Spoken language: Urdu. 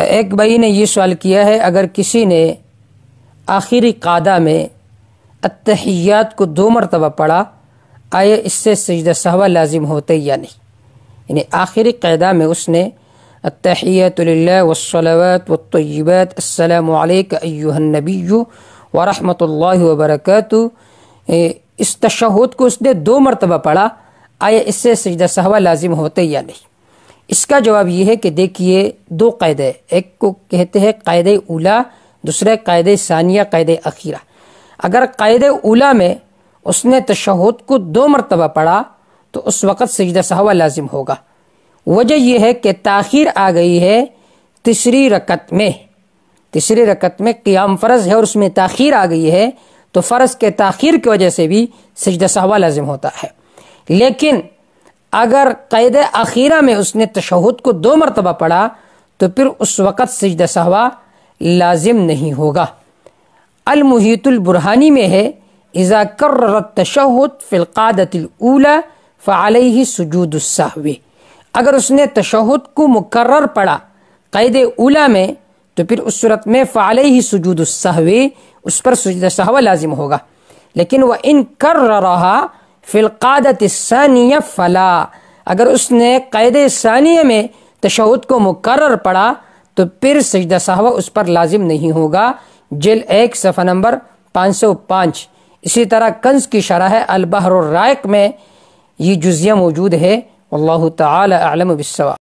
ایک بھائی نے یہ سوال کیا ہے، اگر کسی نے آخری قعدہ میں التحیات کو 2 مرتبہ پڑھا، آیا اس سے سجدہ سہو لازم ہوتے یا نہیں؟ یعنی آخری قعدہ میں اس نے التحیات للہ والصلوات والطیبات السلام علیک ایھا النبی ورحمۃ اللہ وبرکاتہ، اس تشہد کو اس نے 2 مرتبہ پڑھا، آیا اس سے سجدہ سہو لازم ہوتے یا نہیں؟ اس کا جواب یہ ہے کہ دیکھیے 2 قاعدے، ایک کو کہتے ہیں قاعدہ اولا، دوسرا قاعدہ ثانیہ، قاعدہ اخیرہ۔ اگر قاعدہ اولا میں اس نے تشہد کو 2 مرتبہ پڑھا تو اس وقت سجدہ سہو لازم ہوگا۔ وجہ یہ ہے کہ تاخیر آ گئی ہے تیسری رکعت میں قیام فرض ہے اور اس میں تاخیر آ گئی ہے، تو فرض کے تاخیر کی وجہ سے بھی سجدہ سہو لازم ہوتا ہے۔ لیکن اگر قاعدہ اخیرہ میں اس نے تشہد کو 2 مرتبہ پڑھا تو پھر اس وقت سجدہ سہو لازم نہیں ہوگا۔ المحیط البرہانی میں ہے اذا کرر التشہد فی القعدۃ الاولی فعلیہ سجود السہو، اگر اس نے تشہد کو مکرر پڑھا قاعدہ اولا میں تو پھر اس صورت میں فعلیہ سجود السہو، اس پر سجدہ سہو لازم ہوگا۔ لیکن وَإِن كَرَّرَهَا فی القعدۃ الثانیہ فلا، اگر اس نے قاعدہ ثانیہ میں تشہد کو مکرر پڑھا تو پھر سجدہ سہو اس پر لازم نہیں ہوگا۔ جلد 1 صفحہ نمبر 505۔ اسی طرح کنز کی شرح البحر الرائق میں یہ جزیہ موجود ہے۔ واللہ تعالی اعلم بالصواب۔